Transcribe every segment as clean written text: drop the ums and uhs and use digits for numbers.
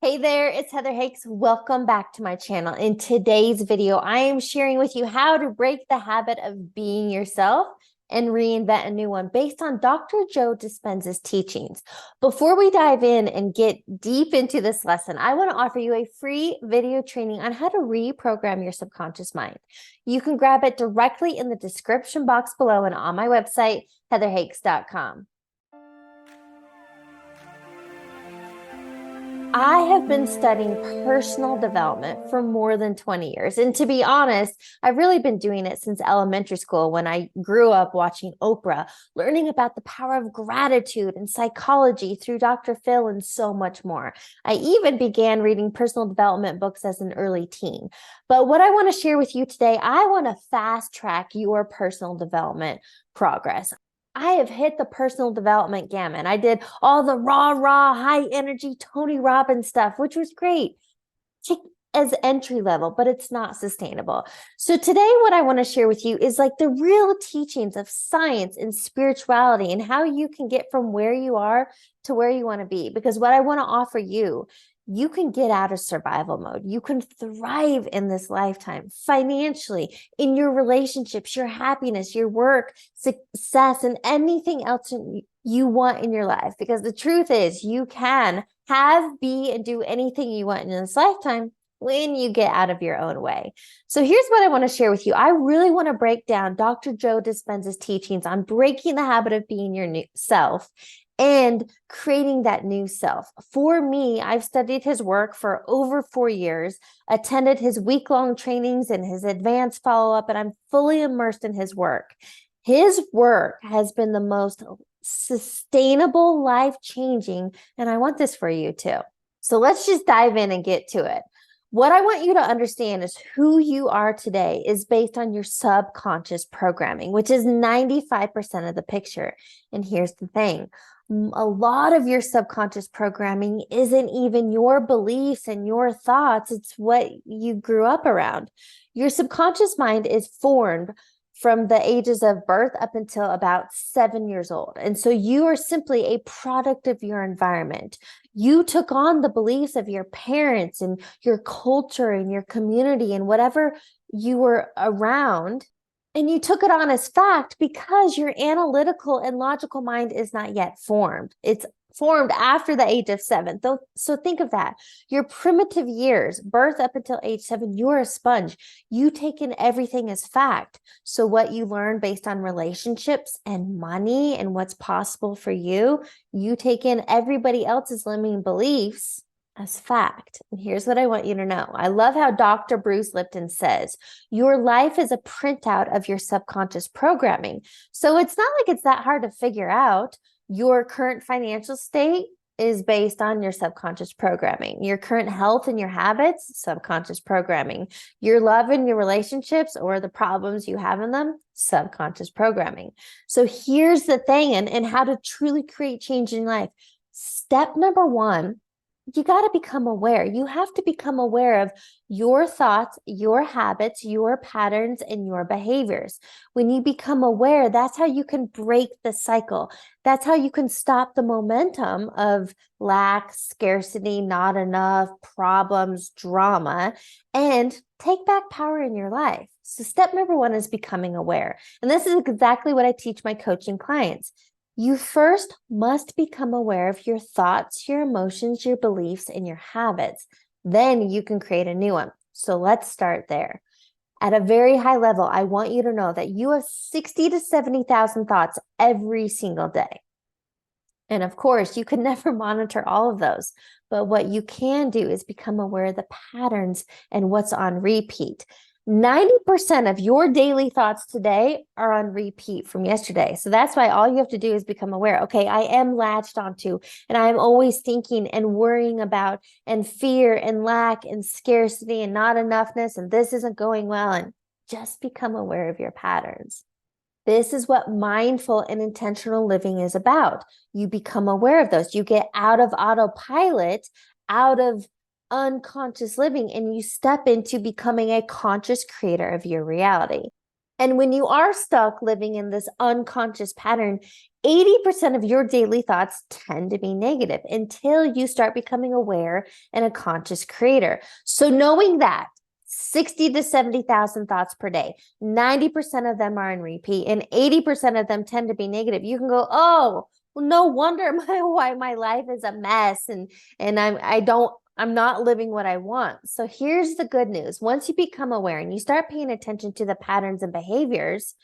Hey there, it's Heather Hakes. Welcome back to my channel. In today's video, I am sharing with you how to break the habit of being yourself and reinvent a new one based on Dr. Joe Dispenzas teachings. Before we dive in and get deep into this lesson, I want to offer you a free video training on how to reprogram your subconscious mind. You can grab it directly in the description box below and on my website, heatherhakes.com. I have been studying personal development for more than 20 years. And to be honest, I've really been doing it since elementary school when I grew up watching Oprah, learning about the power of gratitude and psychology through Dr. Phil and so much more. I even began reading personal development books as an early teen. But what I want to share with you today, I want to fast track your personal development progress. I have hit the personal development gamut. I did all the raw, high energy Tony Robbins stuff, which was great as entry level, but it's not sustainable. So today, what I want to share with you is like the real teachings of science and spirituality and how you can get from where you are to where you want to be. Because what I want to offer you, you can get out of survival mode. You can thrive in this lifetime financially, in your relationships, your happiness, your work, success, and anything else you want in your life. Because the truth is, you can have, be, and do anything you want in this lifetime when you get out of your own way. So here's what I want to share with you. I really want to break down Dr. Joe Dispenzas' teachings on breaking the habit of being your new self and creating that new self. For me, I've studied his work for over 4 years, attended his week-long trainings and his advanced follow-up, and I'm fully immersed in his work. His work has been the most sustainable, life-changing, and I want this for you too. So let's just dive in and get to it. What I want you to understand is who you are today is based on your subconscious programming, which is 95% of the picture. And here's the thing. A lot of your subconscious programming isn't even your beliefs and your thoughts. It's what you grew up around. Your subconscious mind is formed from the ages of birth up until about 7 years old. And so you are simply a product of your environment. You took on the beliefs of your parents and your culture and your community and whatever you were around. And you took it on as fact because your analytical and logical mind is not yet formed. It's formed after the age of 7. So think of that. Your primitive years, birth up until age 7, you're a sponge. You take in everything as fact. So what you learn based on relationships and money and what's possible for you, you take in everybody else's limiting beliefs as fact. And here's what I want you to know. I love how Dr. Bruce Lipton says, your life is a printout of your subconscious programming. So it's not like it's that hard to figure out. Your current financial state is based on your subconscious programming. Your current health and your habits, subconscious programming. Your love and your relationships or the problems you have in them, subconscious programming. So here's the thing and how to truly create change in life. Step number 1, you got to become aware. You have to become aware of your thoughts, your habits, your patterns, and your behaviors. When you become aware, that's how you can break the cycle. That's how you can stop the momentum of lack, scarcity, not enough, problems, drama, and take back power in your life. So step number 1 is becoming aware. And this is exactly what I teach my coaching clients. You first must become aware of your thoughts, your emotions, your beliefs, and your habits. Then you can create a new one. So let's start there. At a very high level, I want you to know that you have 60 to 70,000 thoughts every single day. And of course, you can never monitor all of those. But what you can do is become aware of the patterns and what's on repeat. 90% of your daily thoughts today are on repeat from yesterday. So that's why all you have to do is become aware. Okay, I am latched onto, and I'm always thinking and worrying about, and fear and lack and scarcity and not enoughness, and this isn't going well. And just become aware of your patterns. This is what mindful and intentional living is about. You become aware of those. You get out of autopilot, out of unconscious living, and you step into becoming a conscious creator of your reality. And when you are stuck living in this unconscious pattern, 80% of your daily thoughts tend to be negative until you start becoming aware and a conscious creator. So knowing that 60 to 70,000 thoughts per day, 90% of them are in repeat and 80% of them tend to be negative, you can go, oh, well, no wonder why my life is a mess and I'm not living what I want. So here's the good news. Once you become aware and you start paying attention to the patterns and behaviors,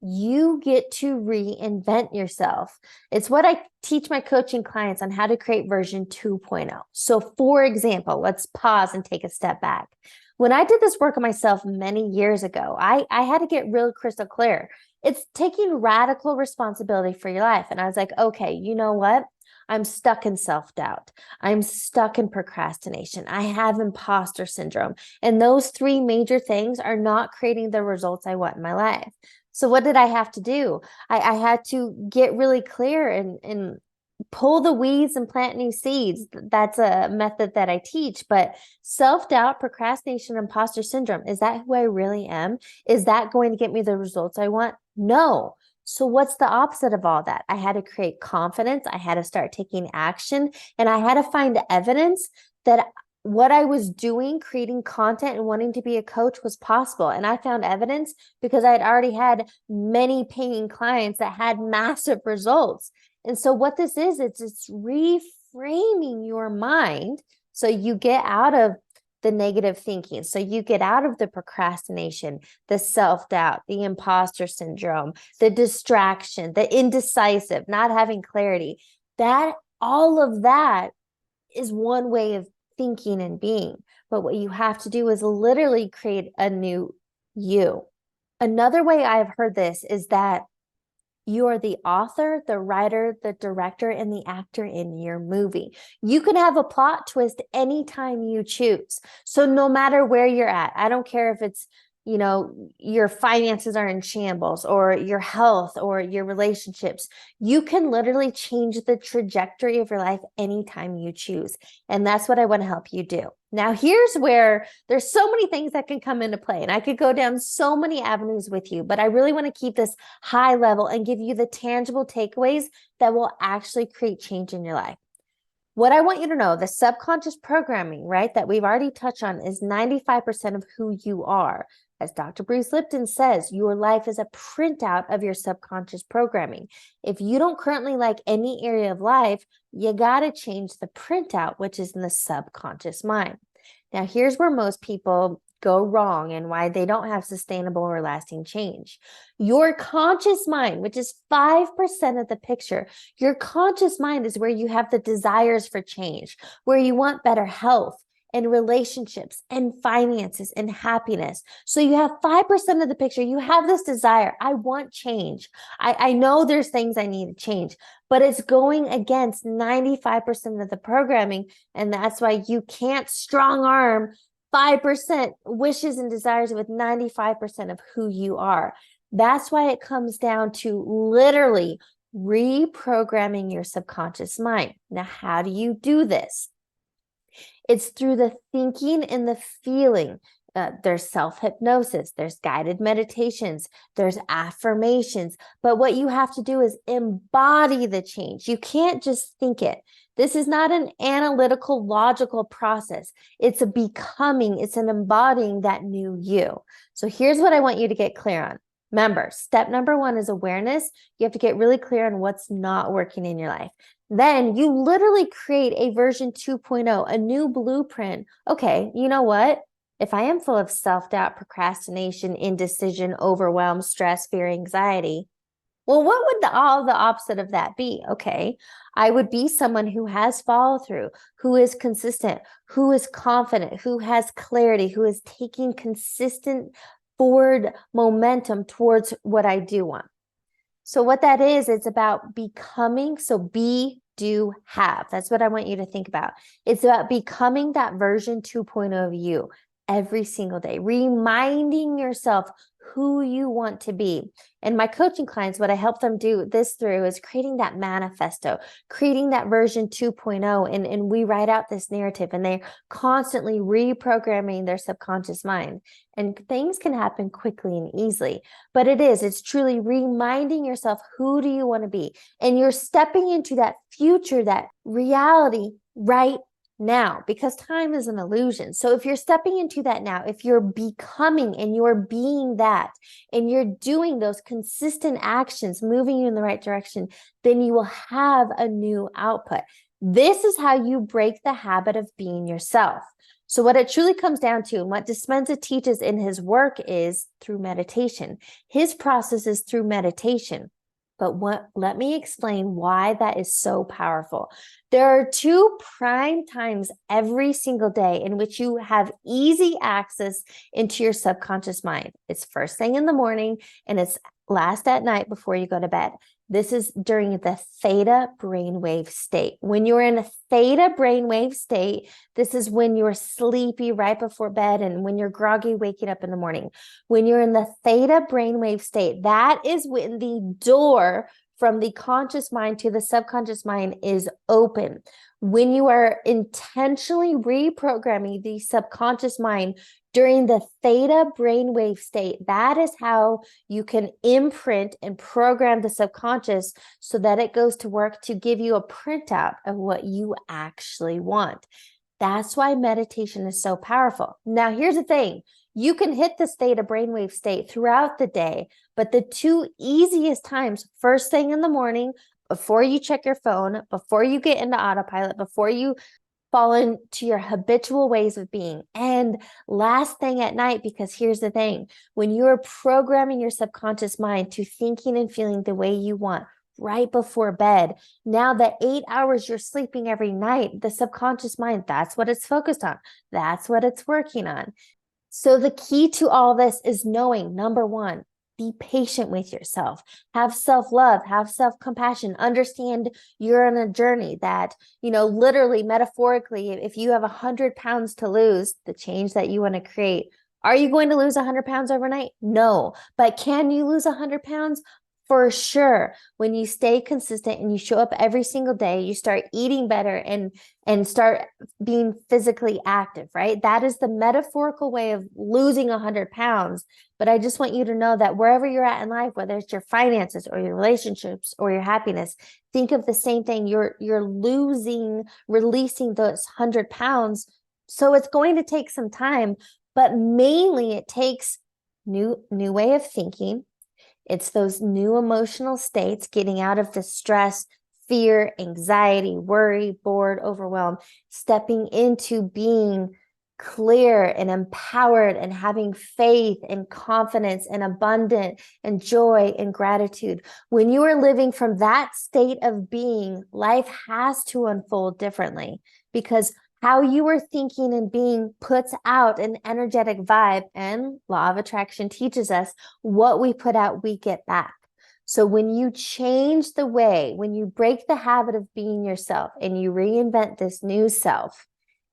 you get to reinvent yourself. It's what I teach my coaching clients on how to create version 2.0. So for example, let's pause and take a step back. When I did this work on myself many years ago, I had to get real crystal clear. It's taking radical responsibility for your life. And I was like, okay, you know what? I'm stuck in self-doubt. I'm stuck in procrastination. I have imposter syndrome. And those three major things are not creating the results I want in my life. So what did I have to do? I had to get really clear and pull the weeds and plant new seeds. That's a method that I teach. But self-doubt, procrastination, imposter syndrome, is that who I really am? Is that going to get me the results I want? No. So what's the opposite of all that? I had to create confidence. I had to start taking action, and I had to find evidence that what I was doing, creating content and wanting to be a coach, was possible. And I found evidence because I had already had many paying clients that had massive results. And so what this is, it's reframing your mind so you get out of the negative thinking. So you get out of the procrastination, the self-doubt, the imposter syndrome, the distraction, the indecisive, not having clarity. That all of that is one way of thinking and being. But what you have to do is literally create a new you. Another way I've heard this is that you are the author, the writer, the director, and the actor in your movie. You can have a plot twist anytime you choose. So no matter where you're at, I don't care if it's, your finances are in shambles or your health or your relationships, you can literally change the trajectory of your life anytime you choose. And that's what I want to help you do. Now, here's where there's so many things that can come into play, and I could go down so many avenues with you, but I really want to keep this high level and give you the tangible takeaways that will actually create change in your life. What I want you to know, the subconscious programming, right, that we've already touched on is 95% of who you are. As Dr. Bruce Lipton says, your life is a printout of your subconscious programming. If you don't currently like any area of life, you got to change the printout, which is in the subconscious mind. Now, here's where most people go wrong and why they don't have sustainable or lasting change. Your conscious mind, which is 5% of the picture, your conscious mind is where you have the desires for change, where you want better health and relationships and finances and happiness. So you have 5% of the picture. You have this desire. I want change. I know there's things I need to change, but it's going against 95% of the programming. And that's why you can't strong arm 5% wishes and desires with 95% of who you are. That's why it comes down to literally reprogramming your subconscious mind. Now, how do you do this? It's through the thinking and the feeling. There's self-hypnosis, there's guided meditations, there's affirmations. But what you have to do is embody the change. You can't just think it. This is not an analytical, logical process. It's a becoming, it's an embodying that new you. So here's what I want you to get clear on. Remember, step number 1 is awareness. You have to get really clear on what's not working in your life. Then you literally create a version 2.0, a new blueprint. Okay, you know what? If I am full of self-doubt, procrastination, indecision, overwhelm, stress, fear, anxiety, well, what would all the opposite of that be? Okay, I would be someone who has follow through, who is consistent, who is confident, who has clarity, who is taking consistent forward momentum towards what I do want. So what that is, it's about becoming. So be, do, have. That's what I want you to think about. It's about becoming that version 2.0 of you every single day, reminding yourself who you want to be. And my coaching clients, what I help them do this through is creating that manifesto, creating that version 2.0. And we write out this narrative, and they're constantly reprogramming their subconscious mind. And things can happen quickly and easily, but it's truly reminding yourself, who do you want to be? And you're stepping into that future, that reality right now, because time is an illusion. So if you're stepping into that now, if you're becoming and you're being that, and you're doing those consistent actions, moving you in the right direction, then you will have a new output. This is how you break the habit of being yourself. So what it truly comes down to, and what Dispenzas teaches in his work, is through meditation. His process is through meditation. But let me explain why that is so powerful. There are 2 prime times every single day in which you have easy access into your subconscious mind. It's first thing in the morning, and it's last at night before you go to bed. This is during the theta brainwave state. When you're in a theta brainwave state, this is when you're sleepy right before bed and when you're groggy waking up in the morning. When you're in the theta brainwave state, that is when the door from the conscious mind to the subconscious mind is open. When you are intentionally reprogramming the subconscious mind during the theta brainwave state, that is how you can imprint and program the subconscious so that it goes to work to give you a printout of what you actually want. That's why meditation is so powerful. Now, here's the thing. You can hit this theta brainwave state throughout the day, but the 2 easiest times, first thing in the morning, before you check your phone, before you get into autopilot, before you fall into your habitual ways of being, and last thing at night, because here's the thing, when you're programming your subconscious mind to thinking and feeling the way you want right before bed, now the 8 hours you're sleeping every night, the subconscious mind, that's what it's focused on. That's what it's working on. So the key to all this is knowing, number 1, be patient with yourself, have self-love, have self-compassion, understand you're on a journey that, literally, metaphorically, if you have 100 pounds to lose, the change that you want to create, are you going to lose 100 pounds overnight? No, but can you lose 100 pounds? For sure. When you stay consistent and you show up every single day, you start eating better and start being physically active, right? That is the metaphorical way of losing 100 pounds. But I just want you to know that wherever you're at in life, whether it's your finances or your relationships or your happiness, think of the same thing. You're releasing those 100 pounds. So it's going to take some time, but mainly it takes new way of thinking. It's those new emotional states, getting out of the stress, fear, anxiety, worry, bored, overwhelmed, stepping into being clear and empowered and having faith and confidence and abundant and joy and gratitude. When you are living from that state of being, life has to unfold differently, because how you are thinking and being puts out an energetic vibe, and law of attraction teaches us what we put out, we get back. So when you change the way, when you break the habit of being yourself and you reinvent this new self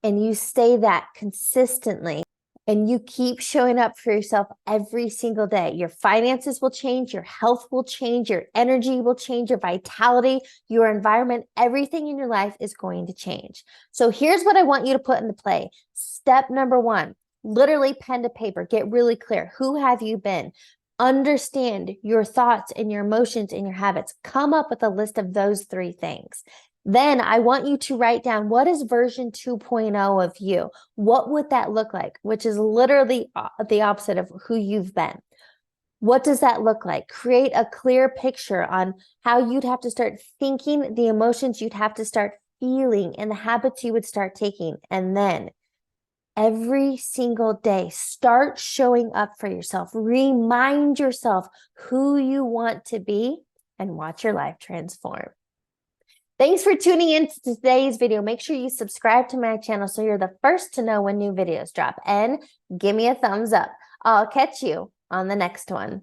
and you stay that consistently, and you keep showing up for yourself every single day, your finances will change, your health will change, your energy will change, your vitality, your environment, everything in your life is going to change. So here's what I want you to put into play. Step number 1, literally pen to paper, get really clear. Who have you been? Understand your thoughts and your emotions and your habits. Come up with a list of those 3 things. Then I want you to write down, what is version 2.0 of you? What would that look like? Which is literally the opposite of who you've been. What does that look like? Create a clear picture on how you'd have to start thinking, the emotions you'd have to start feeling, and the habits you would start taking. And then every single day, start showing up for yourself. Remind yourself who you want to be and watch your life transform. Thanks for tuning in to today's video. Make sure you subscribe to my channel so you're the first to know when new videos drop, and give me a thumbs up. I'll catch you on the next one.